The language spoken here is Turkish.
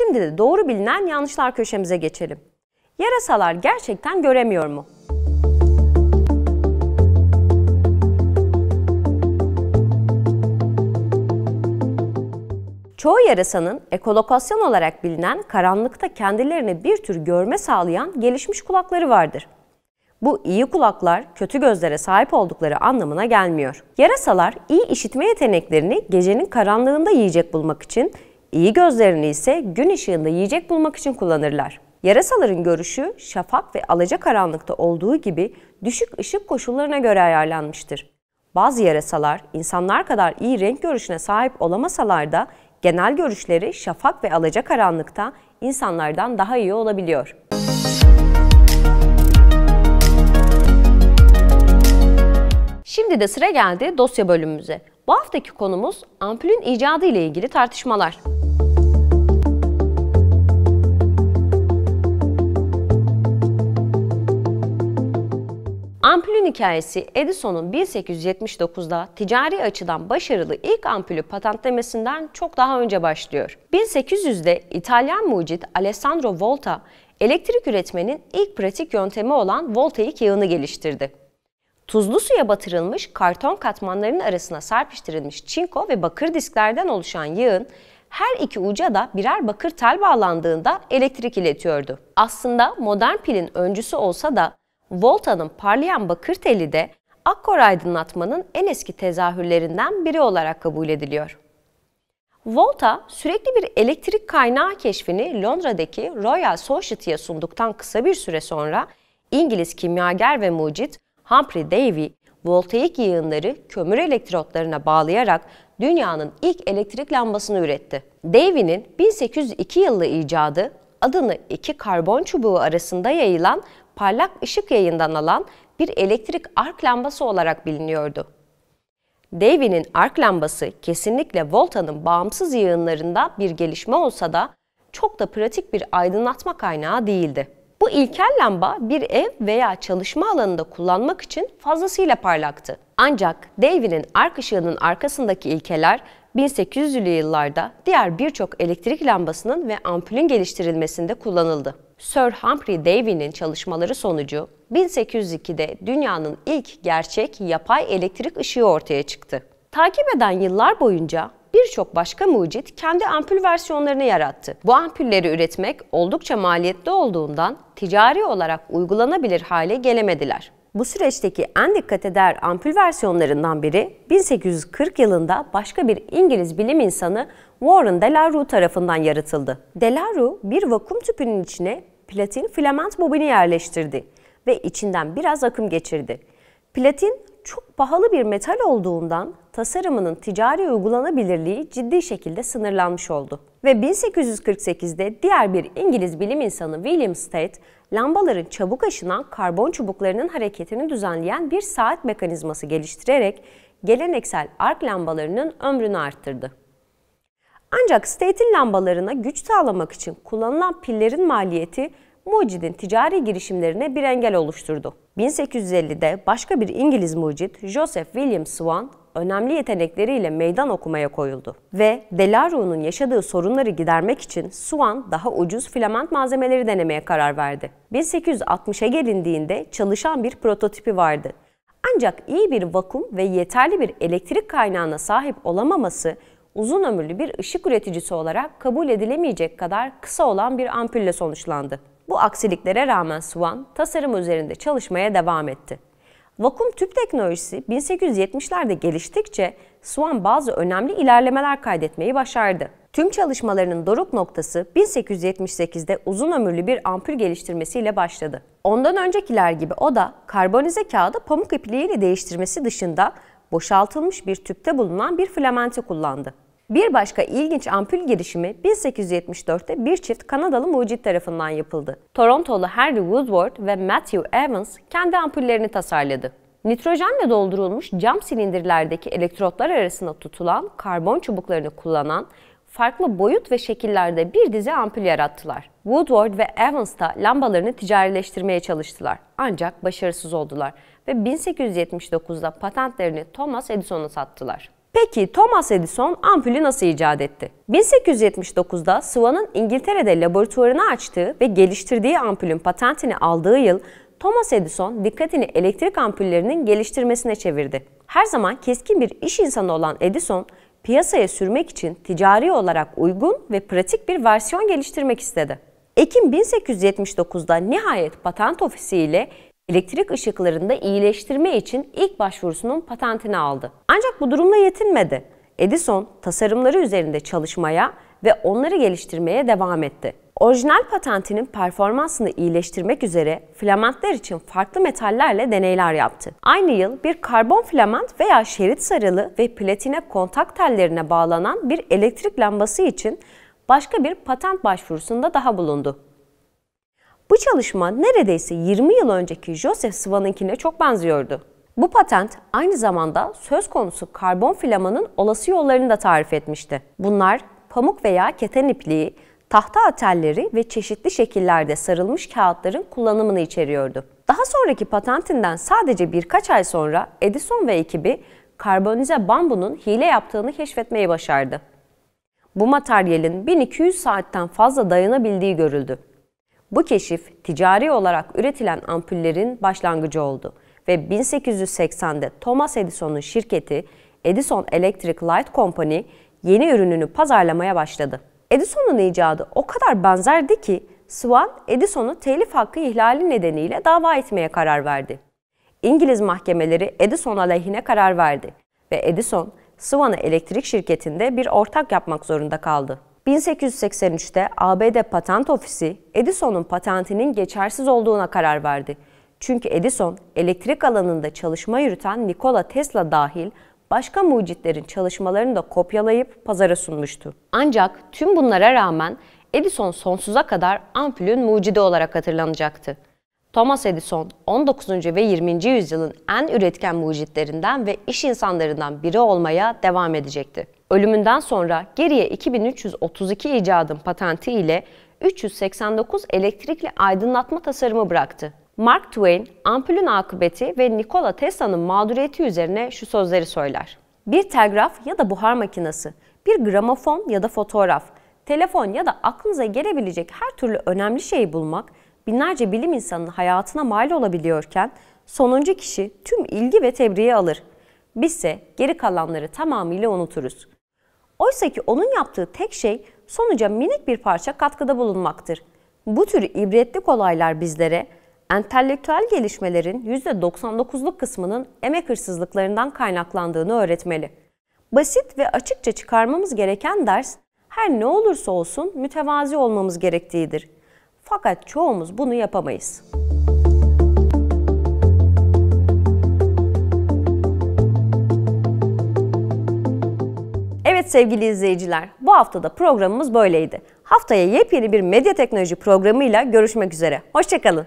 Şimdi de doğru bilinen yanlışlar köşemize geçelim. Yarasalar gerçekten göremiyor mu? Çoğu yarasanın ekolokasyon olarak bilinen karanlıkta kendilerine bir tür görme sağlayan gelişmiş kulakları vardır. Bu iyi kulaklar kötü gözlere sahip oldukları anlamına gelmiyor. Yarasalar iyi işitme yeteneklerini gecenin karanlığında yiyecek bulmak için, iyi gözlerini ise gün ışığında yiyecek bulmak için kullanırlar. Yarasaların görüşü şafak ve alacakaranlıkta olduğu gibi düşük ışık koşullarına göre ayarlanmıştır. Bazı yarasalar insanlar kadar iyi renk görüşüne sahip olamasalar da genel görüşleri şafak ve alacakaranlıkta insanlardan daha iyi olabiliyor. Şimdi de sıra geldi dosya bölümümüze. Bu haftaki konumuz ampulün icadı ile ilgili tartışmalar. Ampulün hikayesi Edison'un 1879'da ticari açıdan başarılı ilk ampulü patentlemesinden çok daha önce başlıyor. 1800'de İtalyan mucit Alessandro Volta, elektrik üretmenin ilk pratik yöntemi olan voltaik yağını geliştirdi. Tuzlu suya batırılmış karton katmanlarının arasına serpiştirilmiş çinko ve bakır disklerden oluşan yağın her iki uca da birer bakır tel bağlandığında elektrik iletiyordu. Aslında modern pilin öncüsü olsa da Volta'nın parlayan bakır teli de akkor aydınlatmanın en eski tezahürlerinden biri olarak kabul ediliyor. Volta, sürekli bir elektrik kaynağı keşfini Londra'daki Royal Society'ye sunduktan kısa bir süre sonra İngiliz kimyager ve mucit Humphrey Davy, voltaik yığınları kömür elektrotlarına bağlayarak dünyanın ilk elektrik lambasını üretti. Davy'nin 1802 yılında icadı, adını iki karbon çubuğu arasında yayılan parlak ışık yayından alan bir elektrik ark lambası olarak biliniyordu. Davy'nin ark lambası kesinlikle Volta'nın bağımsız yığınlarında bir gelişme olsa da çok da pratik bir aydınlatma kaynağı değildi. Bu ilkel lamba bir ev veya çalışma alanında kullanmak için fazlasıyla parlaktı. Ancak Davy'nin ark ışığının arkasındaki ilkeler 1800'lü yıllarda diğer birçok elektrik lambasının ve ampulün geliştirilmesinde kullanıldı. Sir Humphrey Davy'nin çalışmaları sonucu 1802'de dünyanın ilk gerçek yapay elektrik ışığı ortaya çıktı. Takip eden yıllar boyunca birçok başka mucit kendi ampul versiyonlarını yarattı. Bu ampulleri üretmek oldukça maliyetli olduğundan ticari olarak uygulanabilir hale gelemediler. Bu süreçteki en dikkat değer ampul versiyonlarından biri 1840 yılında başka bir İngiliz bilim insanı Warren de la Rue tarafından yaratıldı. De la Rue bir vakum tüpünün içine platin filament bobini yerleştirdi ve içinden biraz akım geçirdi. Platin çok pahalı bir metal olduğundan tasarımının ticari uygulanabilirliği ciddi şekilde sınırlanmış oldu. Ve 1848'de diğer bir İngiliz bilim insanı William State, lambaların çabuk aşınan karbon çubuklarının hareketini düzenleyen bir saat mekanizması geliştirerek geleneksel ark lambalarının ömrünü arttırdı. Ancak State'in lambalarına güç sağlamak için kullanılan pillerin maliyeti mucidin ticari girişimlerine bir engel oluşturdu. 1850'de başka bir İngiliz mucit Joseph William Swan önemli yetenekleriyle meydan okumaya koyuldu. Ve De la Rue'nun yaşadığı sorunları gidermek için Swan daha ucuz filament malzemeleri denemeye karar verdi. 1860'a gelindiğinde çalışan bir prototipi vardı. Ancak iyi bir vakum ve yeterli bir elektrik kaynağına sahip olamaması uzun ömürlü bir ışık üreticisi olarak kabul edilemeyecek kadar kısa olan bir ampulle sonuçlandı. Bu aksiliklere rağmen Swan tasarım üzerinde çalışmaya devam etti. Vakum tüp teknolojisi 1870'lerde geliştikçe Swan bazı önemli ilerlemeler kaydetmeyi başardı. Tüm çalışmalarının doruk noktası 1878'de uzun ömürlü bir ampul geliştirmesiyle başladı. Ondan öncekiler gibi o da karbonize kağıdı pamuk ipliğiyle değiştirmesi dışında boşaltılmış bir tüpte bulunan bir filamenti kullandı. Bir başka ilginç ampul girişimi 1874'te bir çift Kanadalı mucit tarafından yapıldı. Torontolu Henry Woodward ve Matthew Evans kendi ampullerini tasarladı. Nitrojenle doldurulmuş cam silindirlerdeki elektrotlar arasında tutulan karbon çubuklarını kullanan farklı boyut ve şekillerde bir dizi ampul yarattılar. Woodward ve Evans da lambalarını ticarileştirmeye çalıştılar. Ancak başarısız oldular ve 1879'da patentlerini Thomas Edison'a sattılar. Peki Thomas Edison ampulü nasıl icat etti? 1879'da Swann'ın İngiltere'de laboratuvarını açtığı ve geliştirdiği ampulün patentini aldığı yıl, Thomas Edison dikkatini elektrik ampullerinin geliştirmesine çevirdi. Her zaman keskin bir iş insanı olan Edison, piyasaya sürmek için ticari olarak uygun ve pratik bir versiyon geliştirmek istedi. Ekim 1879'da nihayet patent ofisi ile elektrik ışıklarında iyileştirme için ilk başvurusunun patentini aldı. Ancak bu durumla yetinmedi. Edison tasarımları üzerinde çalışmaya ve onları geliştirmeye devam etti. Orijinal patentinin performansını iyileştirmek üzere filamentler için farklı metallerle deneyler yaptı. Aynı yıl bir karbon filament veya şerit sarılı ve platine kontak tellerine bağlanan bir elektrik lambası için başka bir patent başvurusunda daha bulundu. Bu çalışma neredeyse 20 yıl önceki Joseph Swann'ınkine çok benziyordu. Bu patent aynı zamanda söz konusu karbon filamanın olası yollarını da tarif etmişti. Bunlar pamuk veya keten ipliği, tahta atelleri ve çeşitli şekillerde sarılmış kağıtların kullanımını içeriyordu. Daha sonraki patentinden sadece birkaç ay sonra Edison ve ekibi karbonize bambunun hile yaptığını keşfetmeyi başardı. Bu materyalin 1200 saatten fazla dayanabildiği görüldü. Bu keşif ticari olarak üretilen ampullerin başlangıcı oldu ve 1880'de Thomas Edison'un şirketi Edison Electric Light Company yeni ürününü pazarlamaya başladı. Edison'un icadı o kadar benzerdi ki Swann, Edison'u telif hakkı ihlali nedeniyle dava etmeye karar verdi. İngiliz mahkemeleri Edison aleyhine karar verdi ve Edison, Swann'ı elektrik şirketinde bir ortak yapmak zorunda kaldı. 1883'te ABD Patent Ofisi Edison'un patentinin geçersiz olduğuna karar verdi. Çünkü Edison, elektrik alanında çalışma yürüten Nikola Tesla dahil başka mucitlerin çalışmalarını da kopyalayıp pazara sunmuştu. Ancak tüm bunlara rağmen Edison sonsuza kadar ampulün mucidi olarak hatırlanacaktı. Thomas Edison, 19. ve 20. yüzyılın en üretken mucitlerinden ve iş insanlarından biri olmaya devam edecekti. Ölümünden sonra geriye 2332 icadın patenti ile 389 elektrikli aydınlatma tasarımı bıraktı. Mark Twain, ampulün akıbeti ve Nikola Tesla'nın mağduriyeti üzerine şu sözleri söyler. Bir telgraf ya da buhar makinesi, bir gramofon ya da fotoğraf, telefon ya da aklınıza gelebilecek her türlü önemli şeyi bulmak, binlerce bilim insanının hayatına mal olabiliyorken, sonuncu kişi tüm ilgi ve tebriği alır. Bizse geri kalanları tamamıyla unuturuz. Oysa ki onun yaptığı tek şey sonuca minik bir parça katkıda bulunmaktır. Bu tür ibretlik olaylar bizlere, entelektüel gelişmelerin %99'luk kısmının emek hırsızlıklarından kaynaklandığını öğretmeli. Basit ve açıkça çıkarmamız gereken ders, her ne olursa olsun mütevazi olmamız gerektiğidir. Fakat çoğumuz bunu yapamayız. Evet sevgili izleyiciler, bu hafta da programımız böyleydi. Haftaya yepyeni bir medya teknoloji programıyla görüşmek üzere. Hoşça kalın.